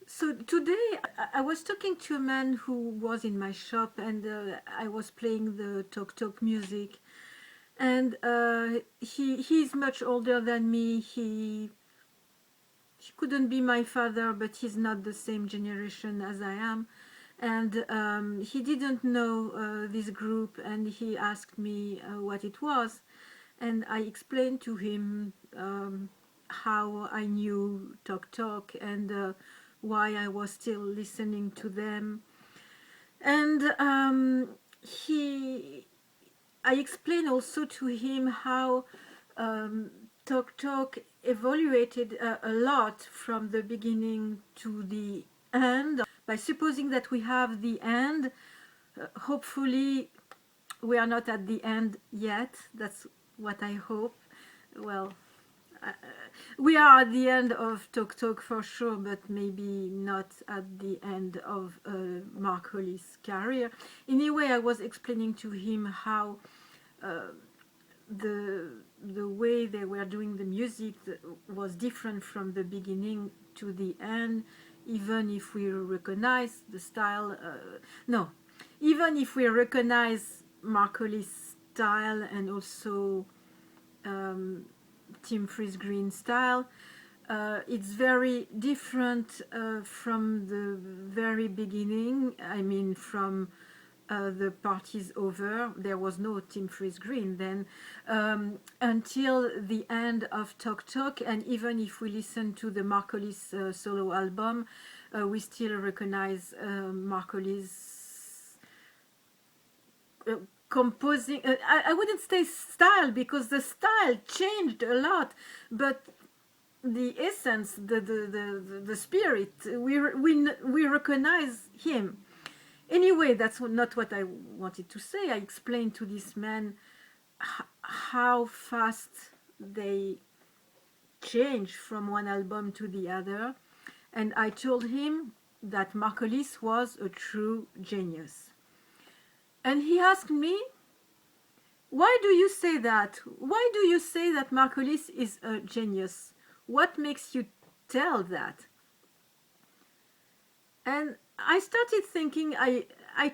So today I was talking to a man who was in my shop, and I was playing the talk music, and he's much older than me. He couldn't be my father, but he's not the same generation as I am, and he didn't know this group, and he asked me what it was, and I explained to him how I knew and why I was still listening to them. And he, I explained also to him how um, evaluated a lot from the beginning to the end. By supposing that we have the end, hopefully we are not at the end yet. That's what I hope. Well, uh, we are at the end of Talk for sure, but maybe not at the end of Mark Hollis' career. Anyway, I was explaining to him how uh, the way they were doing the music was different from the beginning to the end, even if we recognize the style. No, even if we recognize Mark Hollis' style and also um, Tim Freeze Green style, it's very different from the very beginning. I mean, from the party's over. There was no Tim Freeze Green then, until the end of Talk, and even if we listen to the Mark Hollis solo album, we still recognize Mark Hollis composing. I wouldn't say style, because the style changed a lot, but the essence, the spirit, we recognize him. Anyway, that's not what I wanted to say. I explained to this man how fast they change from one album to the other, and I told him that Mark Hollis was a true genius. And he asked me, why do you say that? Why do you say that Mark Hollis is a genius? What makes you tell that? And I started thinking, I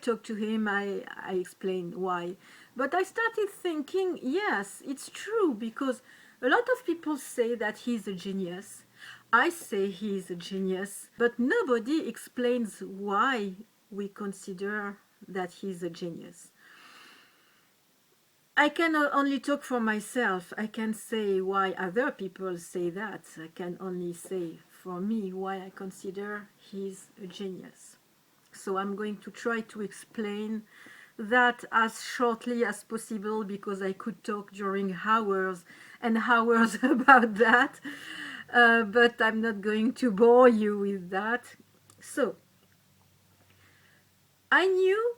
talked to him, I explained why. But I started thinking, yes, it's true, because a lot of people say that he's a genius. I say he's a genius, but nobody explains why we consider that he's a genius. I can only talk for myself. I can't say why other people say that. I can only say for me why I consider he's a genius. So I'm going to try to explain that as shortly as possible, because I could talk during hours and hours about that, but I'm not going to bore you with that. So I knew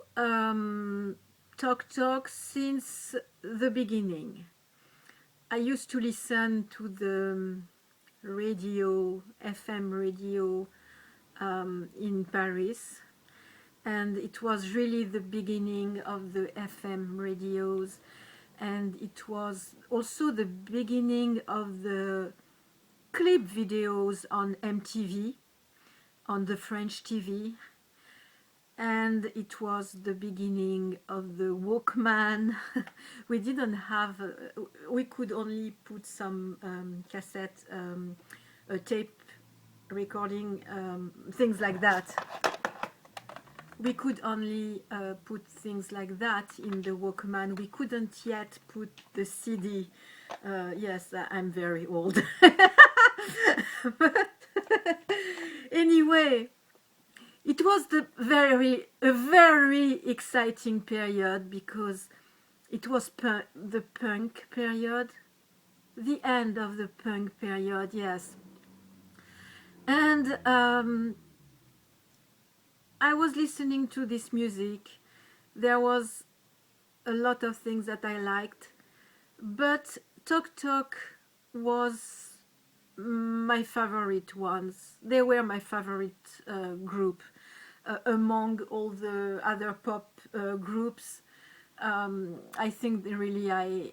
Talk since the beginning. I used to listen to the radio, FM radio, in Paris, and it was really the beginning of the FM radios, and it was also the beginning of the clip videos on MTV, on the French TV, and it was the beginning of the Walkman. We didn't have, we could only put some cassette, a tape recording, things like that. We could only put things like that in the Walkman. We couldn't yet put the CD. Yes, I'm very old. But anyway, it was a very exciting period, because it was the punk period, the end of the punk period, yes. And I was listening to this music. There was a lot of things that I liked, but Talk was my favorite ones. They were my favorite group among all the other pop groups. I think really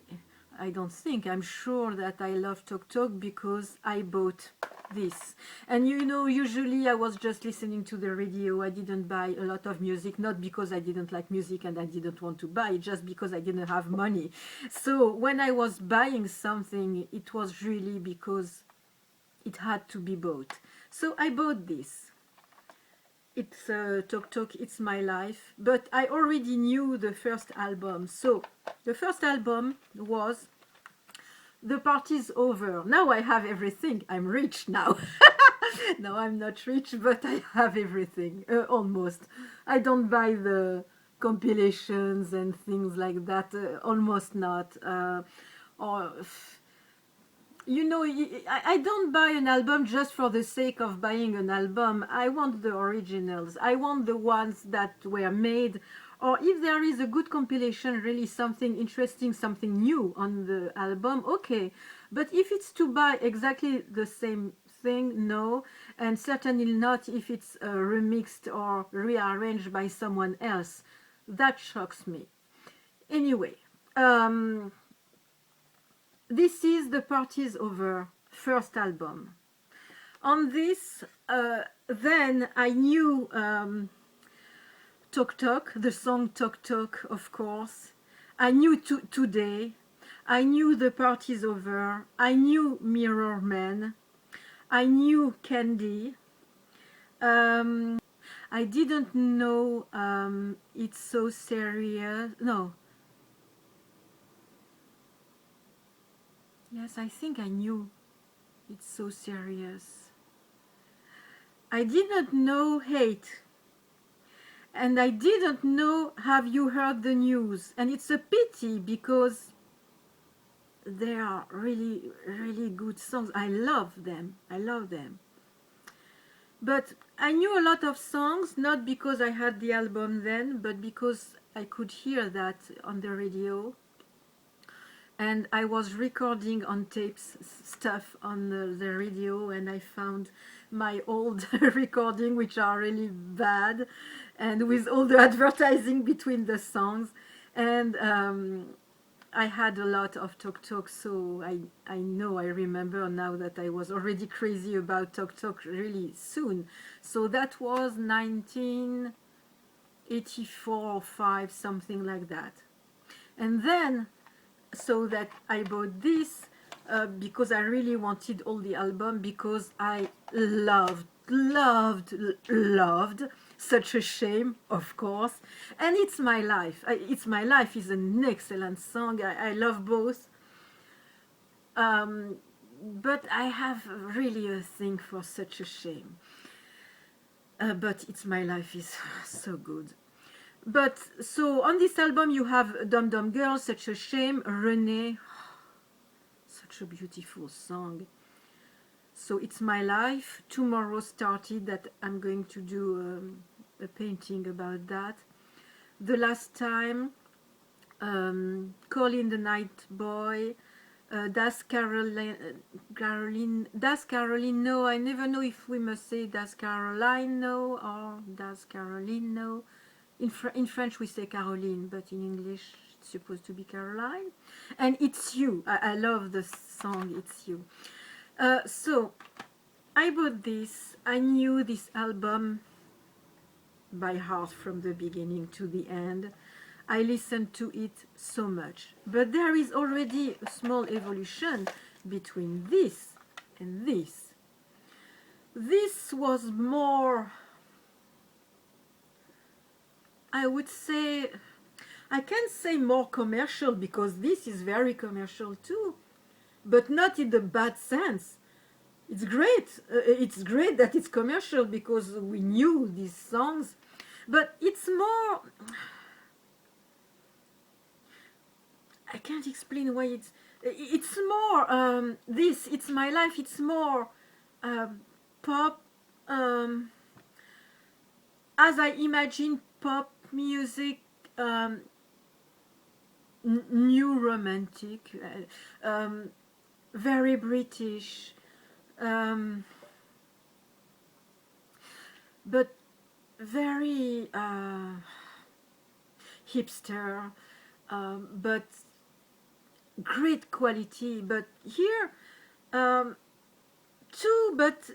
I don't think. I'm sure that I love Tok Tok because I bought this. And you know, usually I was just listening to the radio. I didn't buy a lot of music, not because I didn't like music and I didn't want to buy, just because I didn't have money. So when I was buying something, it was really because it had to be bought. So I bought this. It's Tok Tok, It's My Life. But I already knew the first album. So the first album was The Party's Over. Now I have everything. I'm rich now. No, I'm not rich, but I have everything. Almost. I don't buy the compilations and things like that. Almost not. Or you know, I don't buy an album just for the sake of buying an album. I want the originals. I want the ones that were made, or if there is a good compilation, really something interesting, something new on the album, okay. But if it's to buy exactly the same thing, no. And certainly not if it's remixed or rearranged by someone else. That shocks me. Anyway, this is The Party's Over, first album. On this, then I knew Tok Tok, the song Tok Tok, of course. I knew Today. I knew The Party's Over. I knew Mirror Man. I knew Candy. I didn't know It's So Serious. No. Yes, I think I knew It's So Serious. I didn't know Hate. And I didn't know Have You Heard the News. And it's a pity because they are really, really good songs. I love them. I love them. But I knew a lot of songs, not because I had the album then, but because I could hear that on the radio. And I was recording on tapes stuff on the radio, and I found my old recording, which are really bad, and with all the advertising between the songs. And I had a lot of Tok Tok, so I know, I remember now that I was already crazy about Tok Tok really soon. So that was 1984 or 5, something like that. And then, so that I bought this because I really wanted all the album, because I loved Such a Shame, of course, and It's My Life. It's My Life is an excellent song. I love both, but I have really a thing for Such a Shame. But It's My Life is so good. But so on this album you have Dum Dum Girl, Such a Shame, Renee, such a beautiful song. So It's My Life, Tomorrow Started, that I'm going to do a painting about that. The Last Time, Call in the Night Boy, Das Caroline, no, I never know if we must say Das Caroline no or Das Caroline no. In French we say Caroline, but in English it's supposed to be Caroline. And It's You. I love the song It's You. So I bought this. I knew this album by heart from the beginning to the end. I listened to it so much. But there is already a small evolution between this and this. This was more, I would say, I can't say more commercial, because this is very commercial too, but not in the bad sense. It's great. It's great that it's commercial because we knew these songs, but it's more, I can't explain why it's more this, It's My Life, it's more pop, as I imagine pop music, new romantic, very British, but very hipster, but great quality. But here, too, but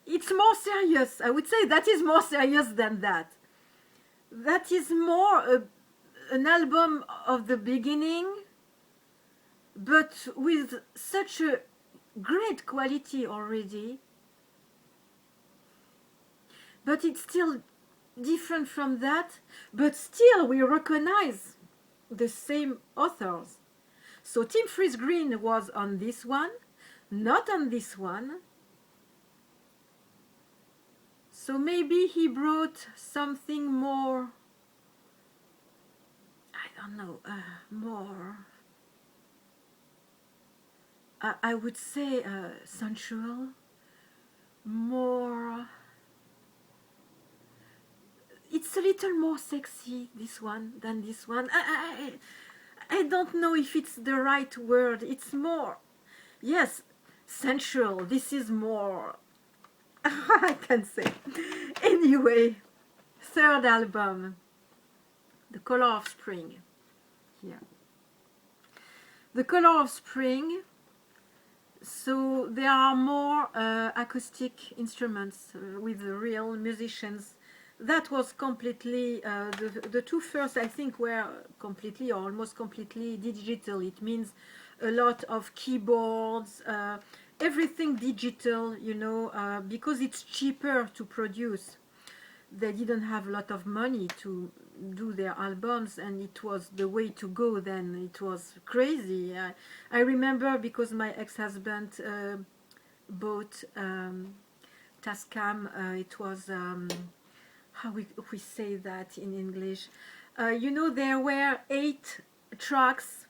it's more serious. I would say that is more serious than that. That is more an album of the beginning, but with such a great quality already. But it's still different from that, but still we recognize the same authors. So Tim Fries Green was on this one, not on this one. So maybe he brought something more, I don't know, more, I would say sensual, more, it's a little more sexy, this one, than this one. I don't know if it's the right word. It's more, yes, sensual. This is more, I can say. Anyway, third album, The Color of Spring. Here. The Color of Spring. So there are more acoustic instruments with real musicians. That was completely, the two first I think were completely or almost completely digital. It means a lot of keyboards, everything digital, you know, because it's cheaper to produce. They didn't have a lot of money to do their albums, and it was the way to go then. It was crazy. I remember because my ex-husband bought Tascam. It was... how we say that in English, you know, there were 8 tracks,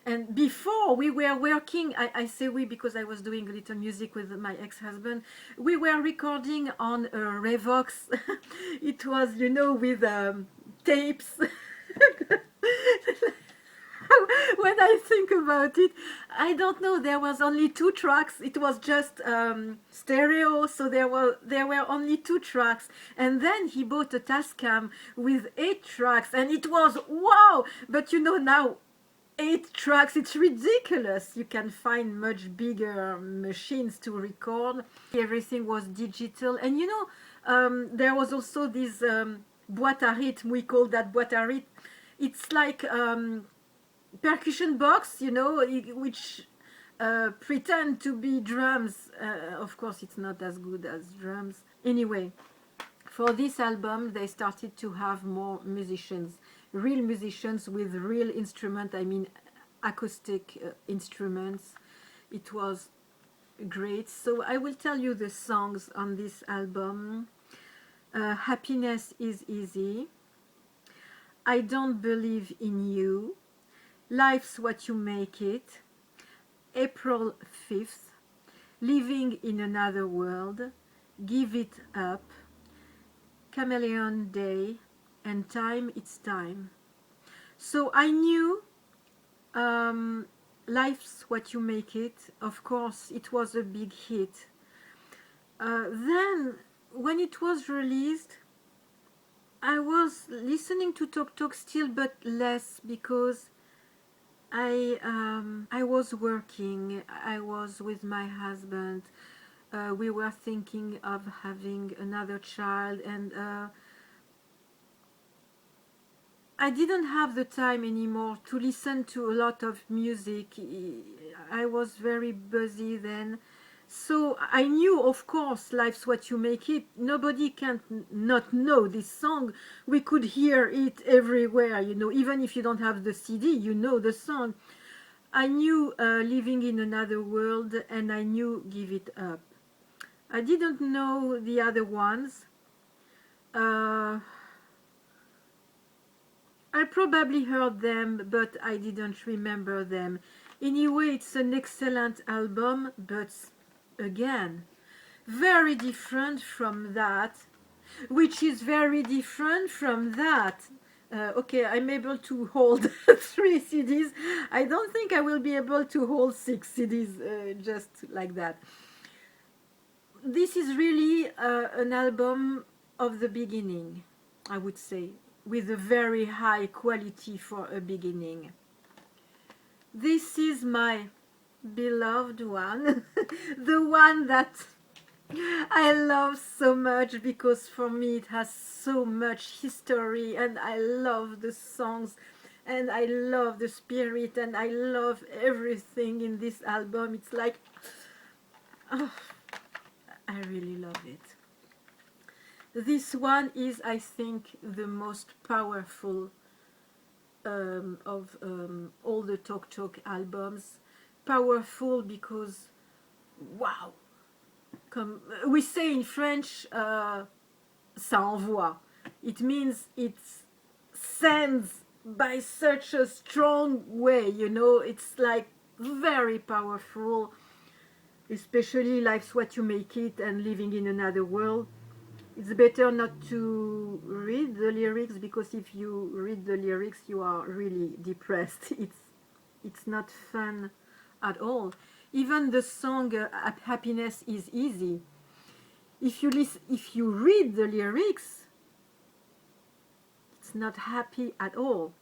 and before we were working, I say we because I was doing a little music with my ex-husband, we were recording on a Revox. It was, you know, with tapes. When I think about it, I don't know, there was only 2 tracks. It was just stereo, so there were only 2 tracks. And then he bought a Tascam with 8 tracks, and it was wow. But you know, now 8 tracks, it's ridiculous. You can find much bigger machines to record. Everything was digital, and you know, there was also this boîte à rythme. We call that boîte à rythme. It's like percussion box, you know, which pretend to be drums. Of course, it's not as good as drums. Anyway, for this album, they started to have more musicians, real musicians with real instruments, I mean acoustic instruments. It was great. So I will tell you the songs on this album. Happiness is Easy, I Don't Believe in You, Life's What You Make It, April 5th, Living in Another World, Give It Up, Chameleon Day, and Time It's Time. So I knew Life's What You Make It. Of course, it was a big hit. Then, when it was released, I was listening to Talk Talk still, but less, because I was working, I was with my husband, we were thinking of having another child, and I didn't have the time anymore to listen to a lot of music. I was very busy then. So I knew, of course, Life's What You Make It. Nobody can not know this song. We could hear it everywhere, you know, even if you don't have the CD, you know the song. I knew Living in Another World, and I knew Give It Up. I didn't know the other ones. I probably heard them, but I didn't remember them. Anyway, it's an excellent album, but again, very different from that, which is very different from that. Okay, I'm able to hold 3 CDs. I don't think I will be able to hold 6 CDs just like that. This is really an album of the beginning, I would say, with a very high quality for a beginning. This is my beloved one, the one that I love so much, because for me it has so much history, and I love the songs, and I love the spirit, and I love everything in this album. It's like, oh, I really love it. This one is, I think, the most powerful of all the Talk albums. Powerful because, wow, we say in French, ça envoie. It means it sends by such a strong way, you know. It's like very powerful, especially Life's What You Make It and Living in Another World. It's better not to read the lyrics, because if you read the lyrics you are really depressed. It's not fun at all. Even the song Happiness is Easy, if you read the lyrics, it's not happy at all.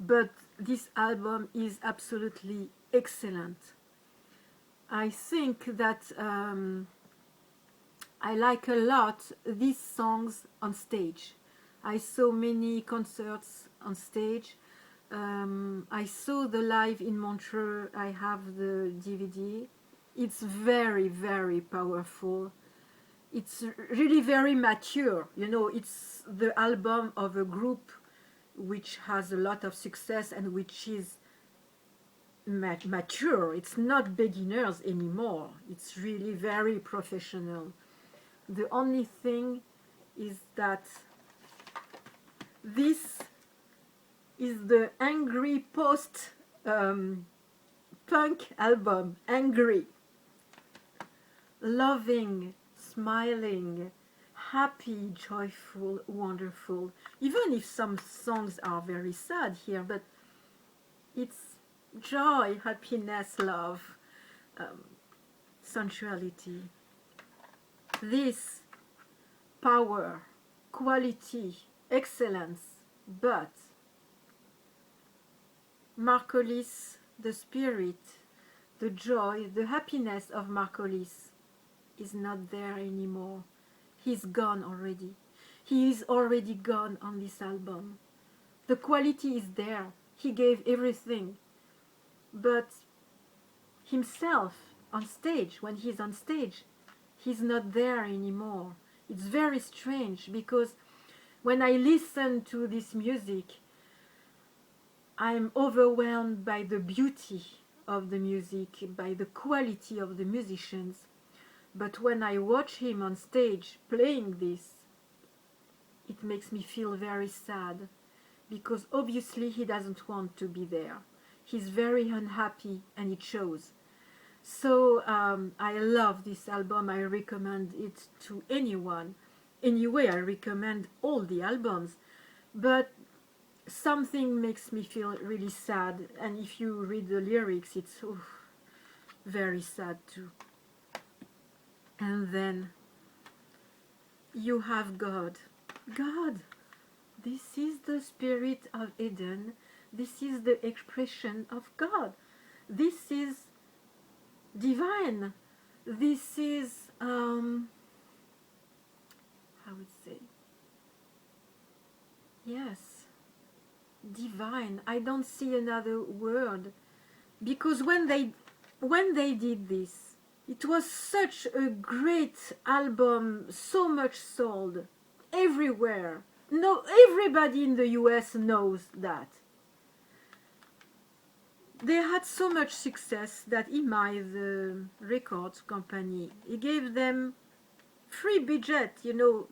But this album is absolutely excellent. I think that I like a lot these songs on stage. I saw many concerts on stage. I saw the live in Montreux. I have the DVD. It's very, very powerful. It's really very mature. You know, it's the album of a group which has a lot of success and which is mature. It's not beginners anymore. It's really very professional. The only thing is that this is the angry post punk album. Angry, loving, smiling, happy, joyful, wonderful. Even if some songs are very sad here, but it's joy, happiness, love, sensuality. This power, quality, excellence, but Mark Hollis, the spirit, the joy, the happiness of Mark Hollis is not there anymore. He's gone already. He is already gone on this album. The quality is there. He gave everything. But himself on stage, when he's on stage, he's not there anymore. It's very strange, because when I listen to this music, I'm overwhelmed by the beauty of the music, by the quality of the musicians. But when I watch him on stage playing this, it makes me feel very sad, because obviously he doesn't want to be there. He's very unhappy, and it shows. So I love this album. I recommend it to anyone. Anyway, I recommend all the albums. But something makes me feel really sad, and if you read the lyrics, it's very sad too. And then you have God. God, this is the spirit of Eden. This is the expression of God. This is divine. This is, how would say? Yes, divine. I don't see another word, because when they did this, it was such a great album, so much sold everywhere. No, everybody in the US knows that. They had so much success that EMI, the record company, he gave them free budget, you know,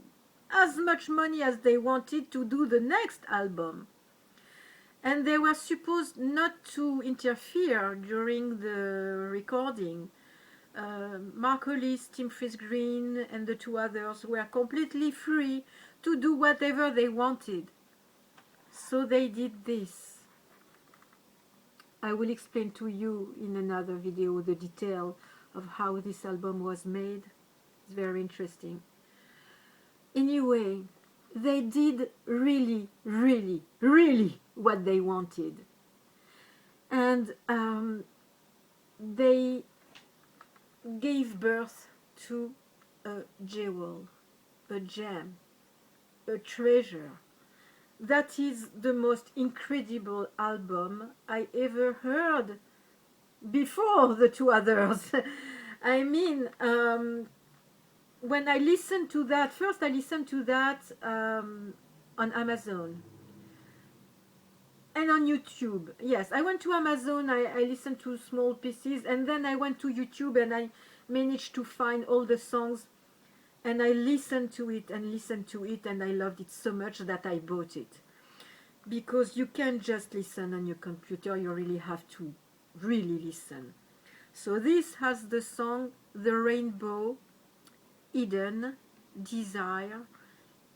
as much money as they wanted to do the next album. And they were supposed not to interfere during the recording. Mark Hollis, Tim Fries-Green, and the two others were completely free to do whatever they wanted. So they did this. I will explain to you in another video the detail of how this album was made. It's very interesting. Anyway, they did really, really, really what they wanted. and they gave birth to a jewel, a gem, a treasure. That is the most incredible album I ever heard before the two others. I mean, when I listened to that, first I listened to that on Amazon and on YouTube. Yes, I went to Amazon, I listened to small pieces, and then I went to YouTube and I managed to find all the songs, and I listened to it and listened to it, and I loved it so much that I bought it. Because you can't just listen on your computer, you really have to really listen. So this has the song The Rainbow, Eden, Desire,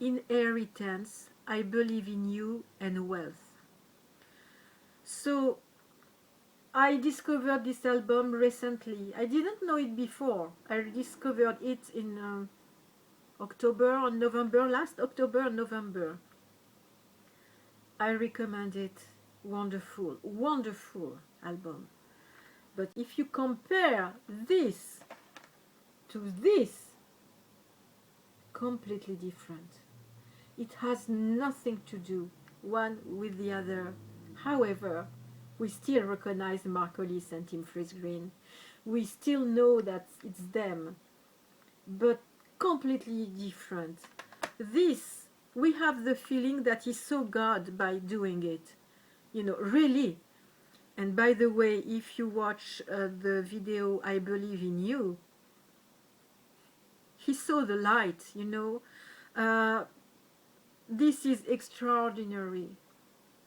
Inheritance, I Believe in You, and Wealth. So I discovered this album recently. I didn't know it before. I discovered it in October or November, last October, November. I recommend it. Wonderful, wonderful album. But if you compare this to this, completely different. It has nothing to do one with the other. However, we still recognize Mark Hollis and Tim Green. We still know that it's them, but completely different. This, we have the feeling that he saw God by doing it. You know, really. And by the way, if you watch the video I Believe in You, he saw the light, you know. This is extraordinary.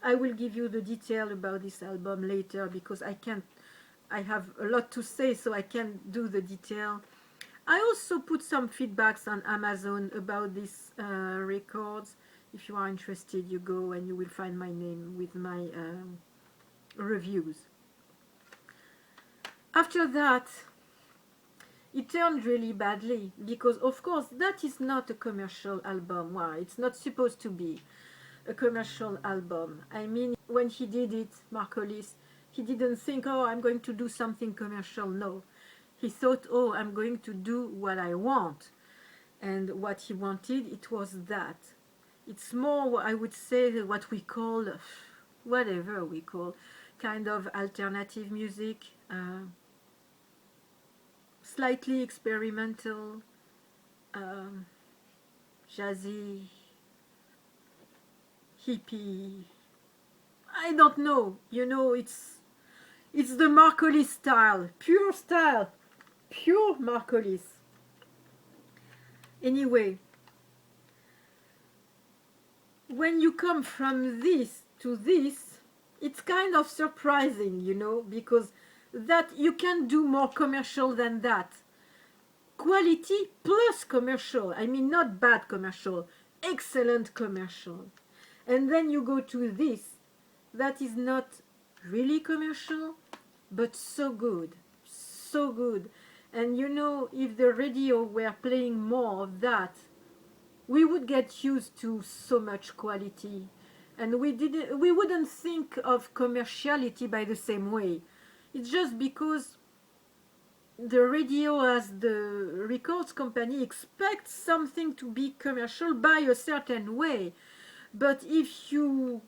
I will give you the detail about this album later because I have a lot to say, so I can't do the detail. I also put some feedbacks on Amazon about these records. If you are interested, you go and you will find my name with my reviews. After that, it turned really badly because, of course, that is not a commercial album. Why? It's not supposed to be a commercial album. I mean, when he did it, Mark Hollis, he didn't think, oh, I'm going to do something commercial. No. He thought, oh, I'm going to do what I want. And what he wanted, it was that. It's more, I would say, what we call, whatever we call, kind of alternative music, slightly experimental, jazzy, hippie. I don't know. You know, it's the Mark Hollis style, pure Mark Hollis. Anyway, when you come from this to this, it's kind of surprising, you know, because that you can do more commercial than that. Quality plus commercial. I mean, not bad commercial, excellent commercial. And then you go to this, that is not really commercial, but so good, so good. And you know, if the radio were playing more of that, we would get used to so much quality, and we wouldn't think of commerciality by the same way. It's just because the radio, as the records company, expects something to be commercial by a certain way. But if you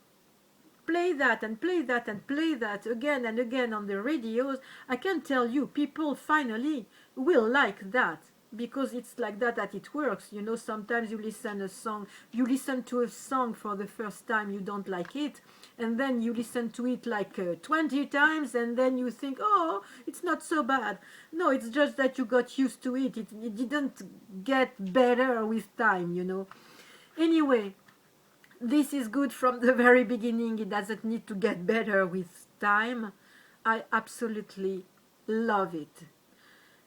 play that and play that and play that again and again on the radios, I can tell you, people finally will like that, because it's like that it works. You know, sometimes you listen to a song for the first time, you don't like it, and then you listen to it like 20 times, and then you think, oh, it's not so bad. No, it's just that you got used to it. It didn't get better with time, you know. Anyway, this is good from the very beginning. It doesn't need to get better with time. I absolutely love it.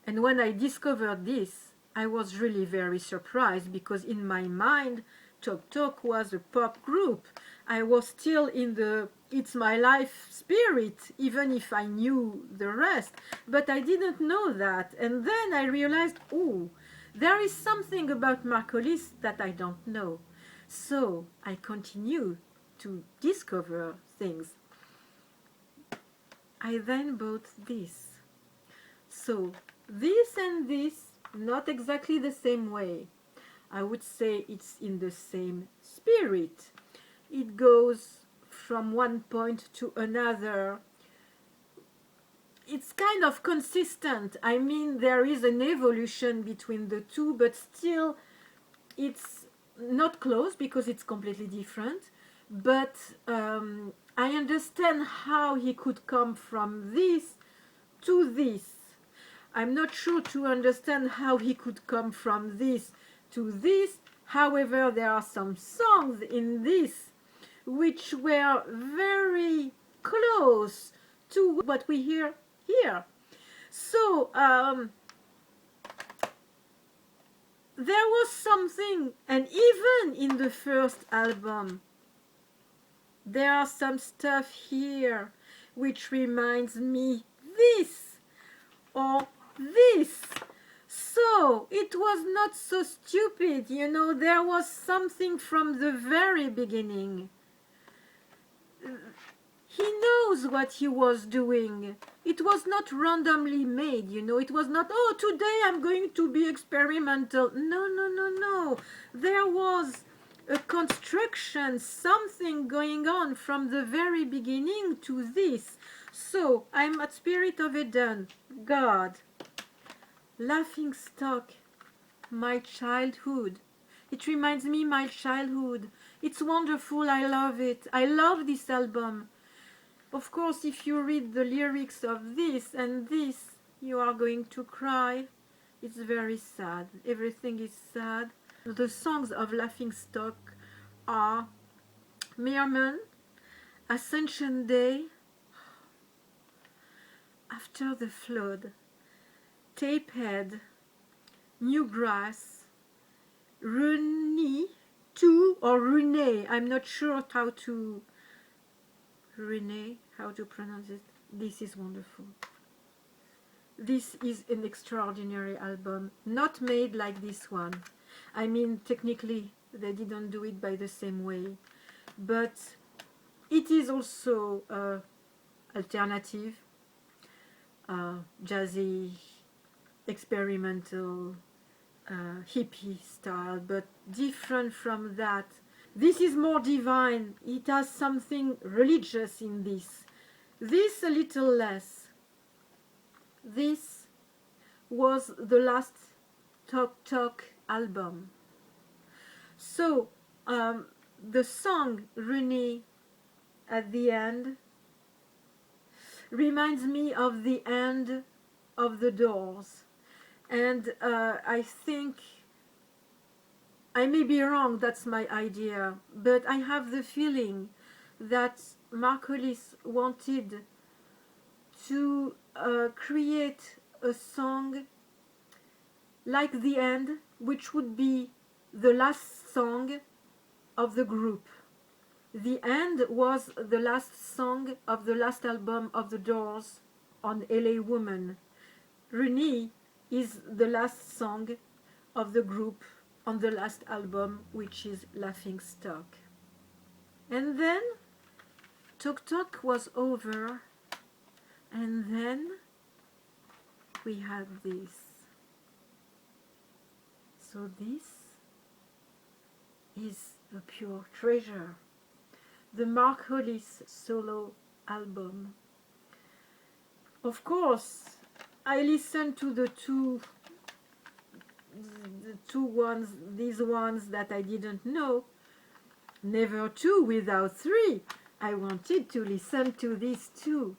And when I discovered this, I was really very surprised, because in my mind, Tok Tok was a pop group. I was still in the It's My Life spirit, even if I knew the rest. But I didn't know that. And then I realized, oh, there is something about Mark Hollis that I don't know. So I continue to discover things. I then bought this. So this and this, not exactly the same way. I would say it's in the same spirit. It goes from one point to another. It's kind of consistent. I mean, there is an evolution between the two, but still it's not close because it's completely different. But I understand how he could come from this to this. I'm not sure to understand how he could come from this to this. However, there are some songs in this which were very close to what we hear here. So there was something, and even in the first album, there are some stuff here which reminds me this or this. So it was not so stupid, you know, there was something from the very beginning. He knows what he was doing. It was not randomly made, you know. It was not, oh, today I'm going to be experimental. No, no, no, no. There was a construction, something going on from the very beginning to this. So I'm at Spirit of Eden, God. Laughing Stock, my childhood. It reminds me my childhood. It's wonderful, I love it. I love this album. Of course, if you read the lyrics of this and this, you are going to cry. It's very sad. Everything is sad. The songs of Laughing Stock are Merman, Ascension Day, After the Flood, Tapehead, New Grass, Rune 2 or Rune. I'm not sure how to pronounce it. This is wonderful. This is an extraordinary album, not made like this one. I mean, technically, they didn't do it by the same way, but it is also alternative, jazzy, experimental, hippie style, but different from that. This is more divine. It has something religious in this. This a little less. This was the last Tok Tok album. So the song Rune at the end reminds me of the end of the Doors. And I think, I may be wrong, that's my idea, but I have the feeling that Mark Hollis wanted to create a song like the end, which would be the last song of the group. The end was the last song of the last album of the Doors on LA Woman. Rune is the last song of the group on the last album, which is Laughing Stock. And then Tok Tok was over, and then we had this. So this is a pure treasure. The Mark Hollis solo album. Of course, I listened to these ones that I didn't know. Never two without three. I wanted to listen to these two.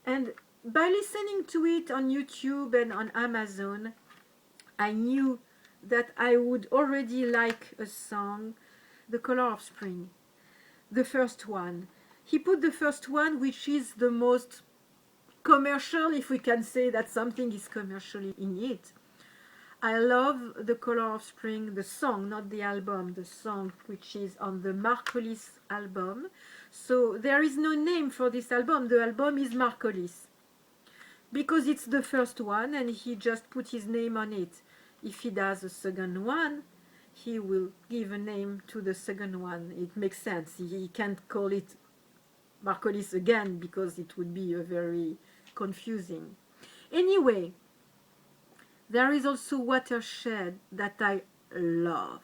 And by listening to it on YouTube and on Amazon, I knew that I would already like a song, The Color of Spring. The first one. He put the first one, which is the most commercial, if we can say that something is commercially in it. I love The Color of Spring, the song, not the album, the song, which is on the Mark Hollis album. So there is no name for this album. The album is Mark Hollis, because it's the first one and he just put his name on it. If he does a second one, he will give a name to the second one. It makes sense. He can't call it Mark Hollis again, because it would be a very confusing. Anyway, there is also Watershed that I love.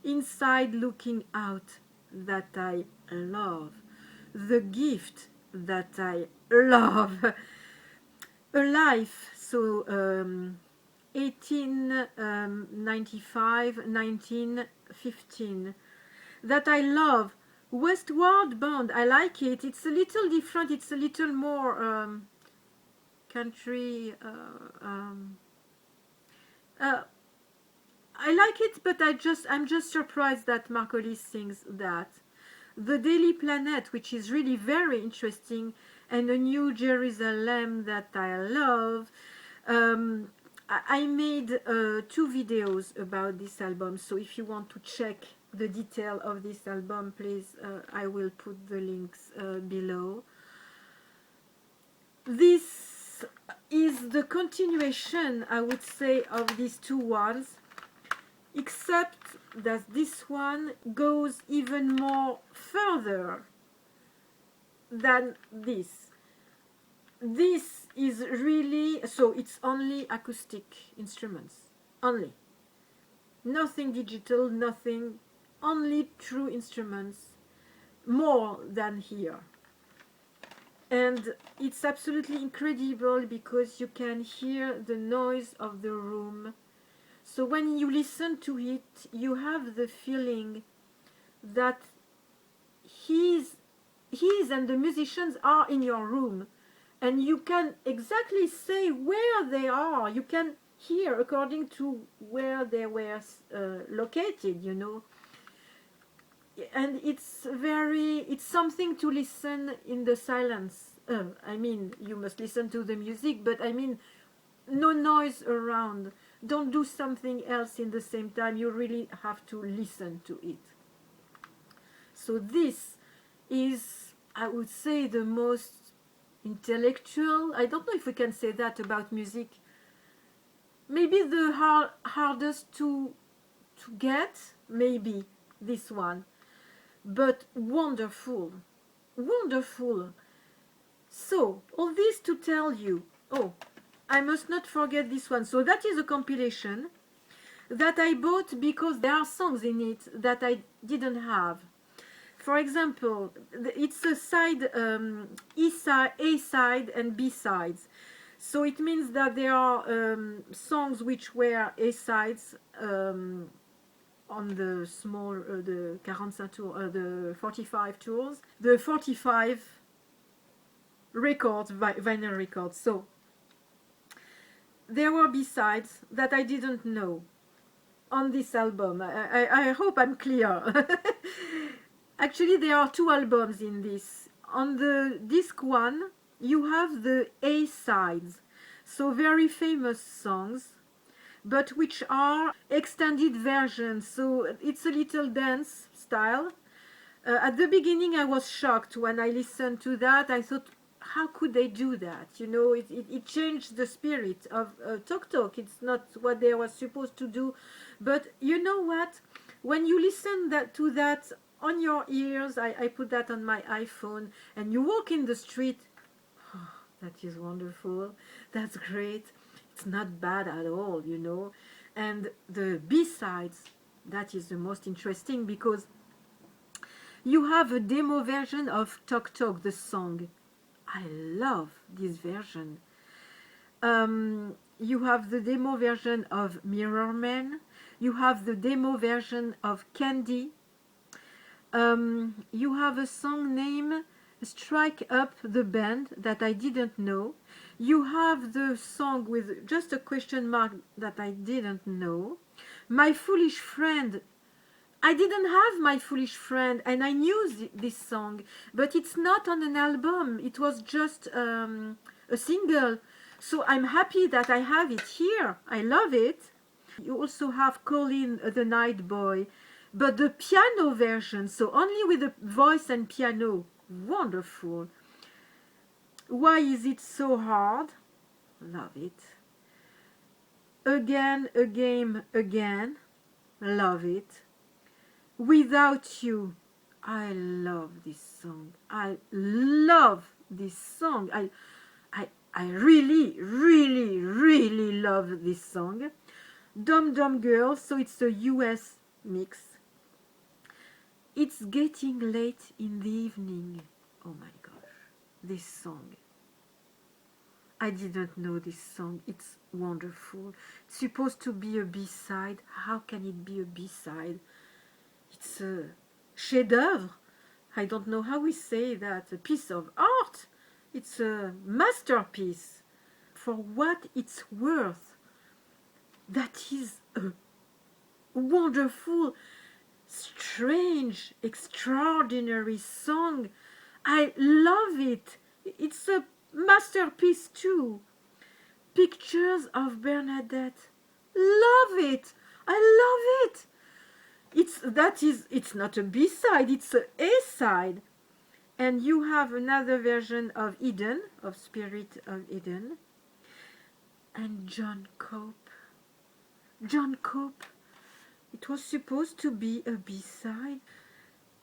Inside Looking Out that I love. The Gift that I love. A Life, so 1895, 1915, that I love. Westward Bound, I like it. It's a little different. It's a little more country. I like it, but I'm just surprised that Mark Hollis sings that. The Daily Planet, which is really very interesting, and A New Jerusalem that I love. I made 2 videos about this album, so if you want to check the detail of this album, please, I will put the links below. This is the continuation, I would say, of these 2 ones, except that this one goes even more further than this. This is really, so it's only acoustic instruments, only. Nothing digital, nothing, only true instruments, more than here. And it's absolutely incredible because you can hear the noise of the room. So when you listen to it, you have the feeling that he's and the musicians are in your room, and you can exactly say where they are. You can hear according to where they were located, you know. And it's something to listen in the silence. I mean, you must listen to the music, but I mean, no noise around. Don't do something else in the same time. You really have to listen to it. So this is, I would say, the most intellectual, I don't know if we can say that about music, maybe the hardest to get, maybe this one, but wonderful, wonderful. So all this to tell you, oh, I must not forget this one. So that is a compilation that I bought because there are songs in it that I didn't have. For example, it's a side, A side and B sides. So it means that there are songs which were A sides on the small, the 45 tour, the 45 tours, the 45 records, vinyl records. So there were B sides that I didn't know on this album. I hope I'm clear. Actually, there are 2 albums in this. On the disc 1, you have the A sides, so very famous songs, but which are extended versions, so it's a little dance style. At the beginning, I was shocked when I listened to that. I thought, how could they do that? You know, it changed the spirit of Tok Tok. It's not what they were supposed to do, but you know what? When you listen to that on your ears, I put that on my iPhone, and you walk in the street, oh, that is wonderful, that's great, it's not bad at all, you know. And the B-sides, that is the most interesting, because you have a demo version of Tok Tok, the song. I love this version. You have the demo version of Mirror Man, you have the demo version of Candy. You have a song named Strike Up the Band that I didn't know. You have the song with just a question mark that I didn't know. My Foolish Friend. I didn't have My Foolish Friend, and I knew this song, but it's not on an album. It was just a single. So I'm happy that I have it here. I love it. You also have Colin the Night Boy, but the piano version, so only with the voice and piano. Wonderful. Why Is It So Hard? Love it. Again, Again, Again. Love it. Without You. I love this song. I love this song. I really, really, really love this song. Dum Dum Girl, so it's a US mix. It's getting late in the evening. Oh my gosh, this song. I didn't know this song. It's wonderful. It's supposed to be a B-side. How can it be a B-side? It's a chef-d'œuvre. I don't know how we say that. A piece of art. It's a masterpiece. For what it's worth, that is a wonderful, strange, extraordinary song. I love it. It's a masterpiece too. Pictures of Bernadette. Love it. I love it. It's not a B-side, it's a A-side. And you have another version of Eden, of Spirit of Eden. And John Cope. John Cope. It was supposed to be a B-side.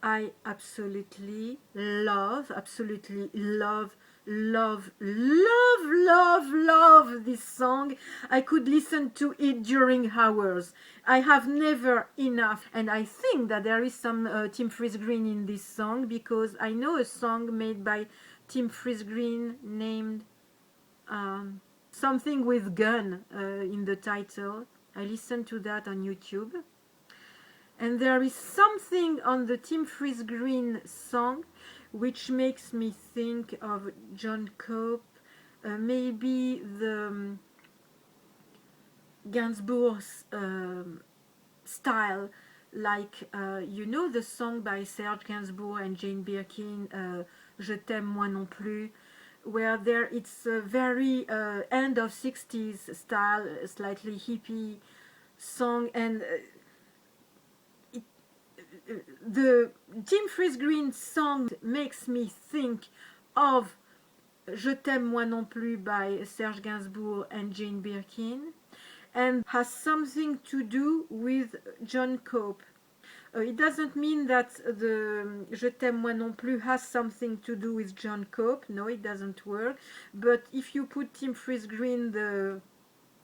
I absolutely love this song. I could listen to it during hours. I have never enough. And I think that there is some Tim Fries-Green in this song, because I know a song made by Tim Fries-Green named something with gun in the title. I listened to that on YouTube. And there is something on the Tim Fries-Green song which makes me think of John Cope, maybe the Gainsbourg's style, like you know the song by Serge Gainsbourg and Jane Birkin, Je t'aime moi non plus, where there it's a very end of 60s style, slightly hippie song, and the Tim Fries-Green song makes me think of Je t'aime moi non plus by Serge Gainsbourg and Jane Birkin, and has something to do with John Cope. It doesn't mean that the Je t'aime moi non plus has something to do with John Cope. No, it doesn't work. But if you put Tim Fries-Green, the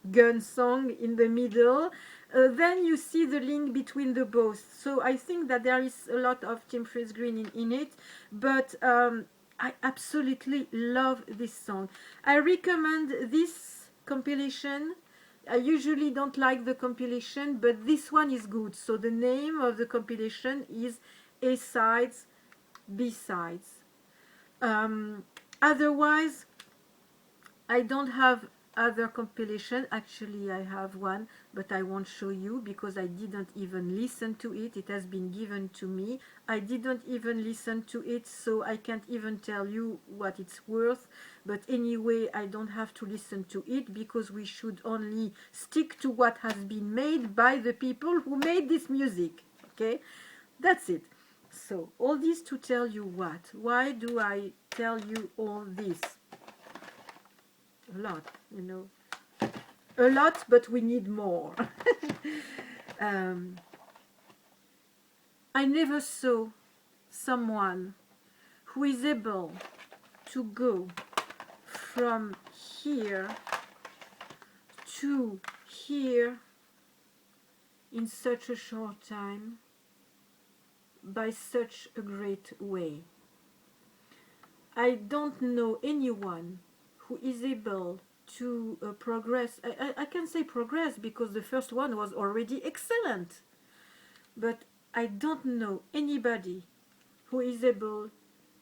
gun song, in the middle, then you see the link between the both. So I think that there is a lot of Tim Fries-Green in it, but I absolutely love this song. I recommend this compilation. I usually don't like the compilation, but this one is good. So the name of the compilation is A-Sides, B-Sides. Otherwise, I don't have other compilation. Actually, I have one, but I won't show you because I didn't even listen to it. It has been given to me. I didn't even listen to it, so I can't even tell you what it's worth. But anyway, I don't have to listen to it, because we should only stick to what has been made by the people who made this music. Okay, that's it. So all this to tell you what? Why do I tell you all this? A lot, you know, a lot, but we need more. I never saw someone who is able to go from here to here in such a short time by such a great way. I don't know anyone who is able to progress. I can say progress because the first one was already excellent, but I don't know anybody who is able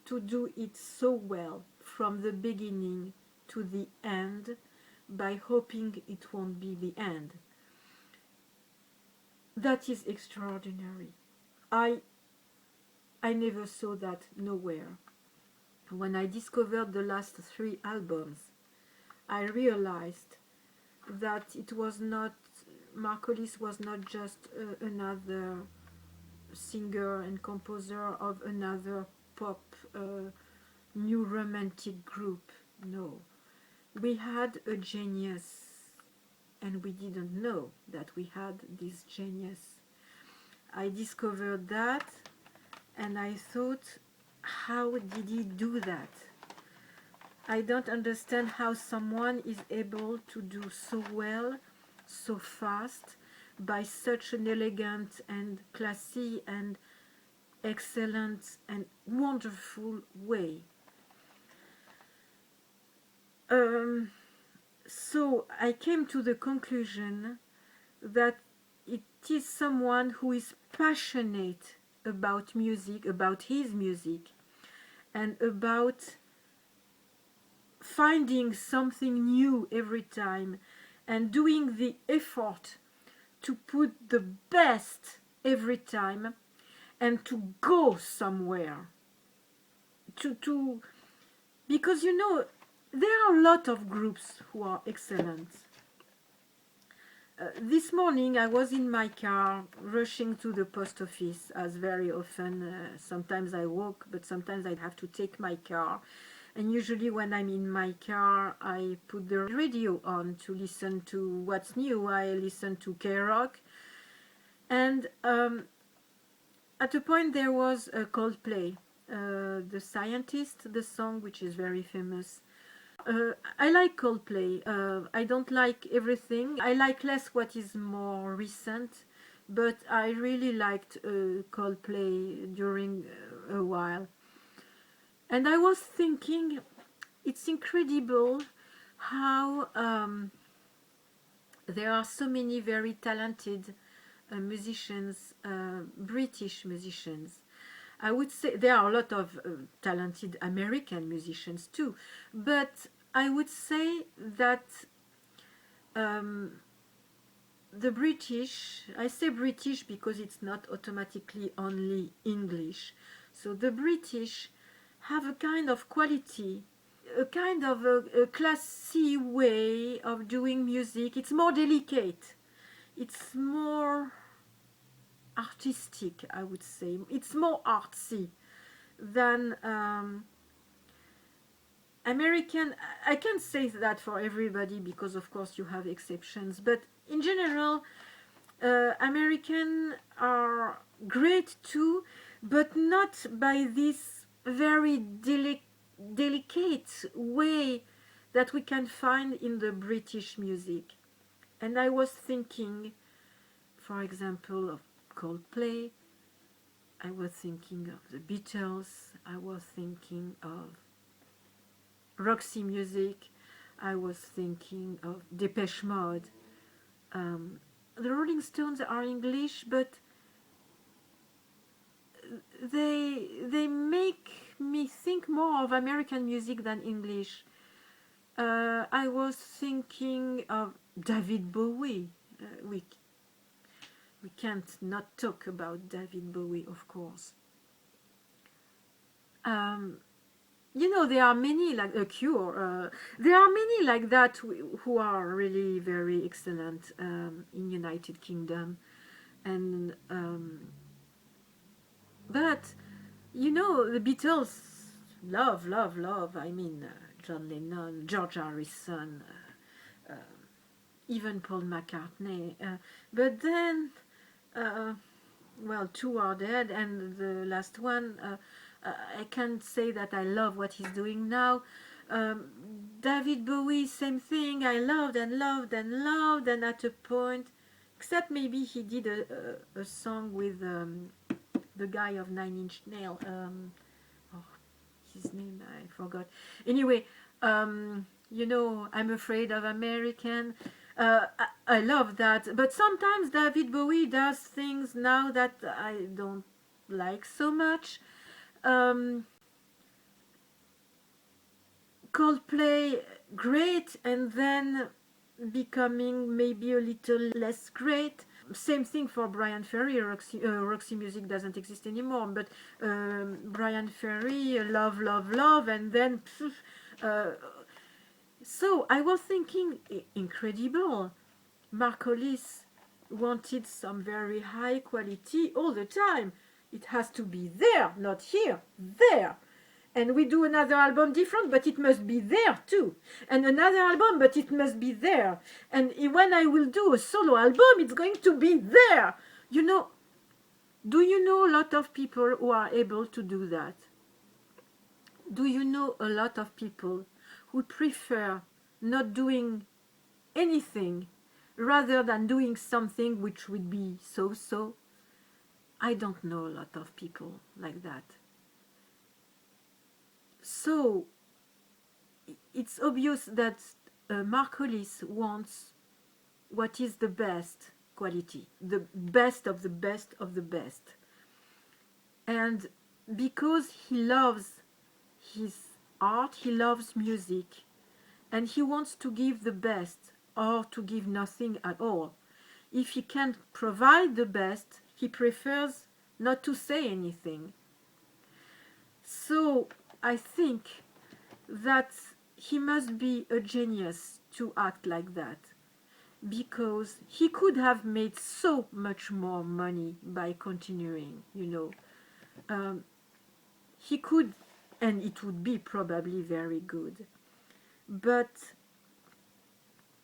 to do it so well from the beginning to the end by hoping it won't be the end. That is extraordinary. I never saw that nowhere. When I discovered the last 3 albums, I realized that it was not, Mark Hollis was not just another singer and composer of another pop new romantic group. No, we had a genius, and we didn't know that we had this genius. I discovered that, And I thought, how did he do that? I don't understand how someone is able to do so well, so fast, by such an elegant and classy and excellent and wonderful way. So I came to the conclusion that it is someone who is passionate about music, about his music, and about finding something new every time and doing the effort to put the best every time and to go somewhere. Because you know, there are a lot of groups who are excellent. This morning I was in my car rushing to the post office, as very often. Sometimes I walk, but sometimes I have to take my car. And usually when I'm in my car, I put the radio on to listen to what's new. I listen to K-Rock. And at a point there was a Coldplay, The Scientist, the song which is very famous. I like Coldplay. I don't like everything. I like less what is more recent, but I really liked Coldplay during a while. And I was thinking, it's incredible how there are so many very talented musicians, British musicians. I would say there are a lot of talented American musicians too, but I would say that the British, I say British because it's not automatically only English, so the British have a kind of quality, a kind of a classy way of doing music. It's more delicate, it's more artistic, I would say. It's more artsy than American. I can't say that for everybody because of course you have exceptions, but in general American are great too, but not by this very delicate way that we can find in the British music. And I was thinking, for example, of Coldplay, I was thinking of the Beatles, I was thinking of Roxy Music, I was thinking of Depeche Mode. The Rolling Stones are English, but they make me think more of American music than English. I was thinking of David Bowie. We can't not talk about David Bowie, of course. You know, there are many like a Cure. There are many like that who are really very excellent in United Kingdom, and but you know, the Beatles, love. I mean, John Lennon, George Harrison, even Paul McCartney. But then, well, two are dead, and the last one, I can't say that I love what he's doing now. David Bowie, same thing. I loved, and at a point, except maybe he did a song with the guy of Nine Inch Nails. His name I forgot. Anyway, you know, I'm Afraid of American. I love that, but sometimes David Bowie does things now that I don't like so much. Coldplay, great, and then becoming maybe a little less great. Same thing for Brian Ferry. Roxy Music doesn't exist anymore, but Brian Ferry, love, and then so I was thinking, incredible. Mark Hollis wanted some very high quality all the time. It has to be there, not here, there. And we do another album different, but it must be there too. And another album, but it must be there. And when I will do a solo album, it's going to be there. You know, Do you know a lot of people who are able to do that? Do you know a lot of people who prefer not doing anything rather than doing something which would be so-so? I don't know a lot of people like that. So it's obvious that Mark Hollis wants what is the best quality, the best of the best of the best. And because he loves his art, he loves music, and he wants to give the best or to give nothing at all. If he can't provide the best, he prefers not to say anything. So I think that he must be a genius to act like that, because he could have made so much more money by continuing, you know. He could, and it would be probably very good. But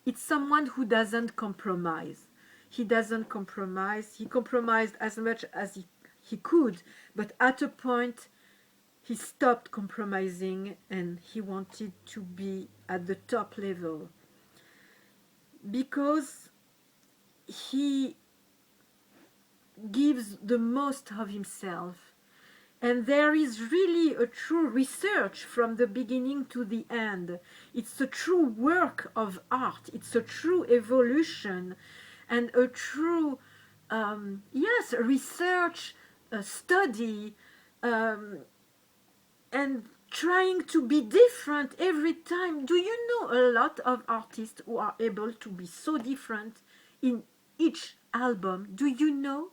it's someone who doesn't compromise. He doesn't compromise. He compromised as much as he could, but at a point he stopped compromising and he wanted to be at the top level, because he gives the most of himself. And there is really a true research from the beginning to the end. It's a true work of art. It's a true evolution and a true, yes, research, study, and trying to be different every time. Do you know a lot of artists who are able to be so different in each album? Do you know?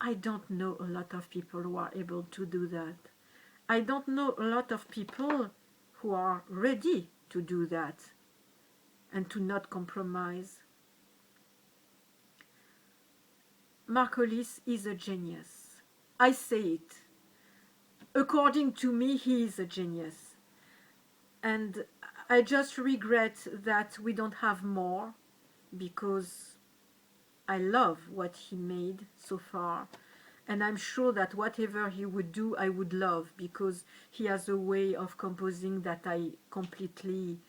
I don't know a lot of people who are able to do that. I don't know a lot of people who are ready to do that and to not compromise. Mark Hollis is a genius. I say it. According to me, he is a genius. And I just regret that we don't have more, because I love what he made so far, and I'm sure that whatever he would do, I would love, because he has a way of composing that I completely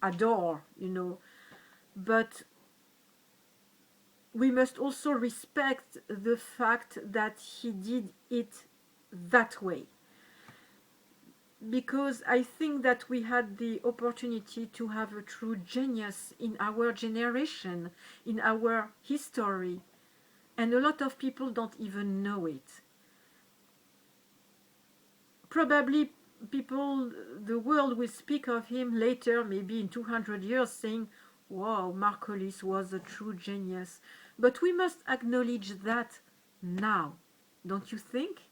adore, you know. But we must also respect the fact that he did it that way, because I think that we had the opportunity to have a true genius in our generation, in our history, and a lot of people don't even know it. Probably people, the world will speak of him later, maybe in 200 years, saying, wow, Mark Hollis was a true genius. But we must acknowledge that now, don't you think?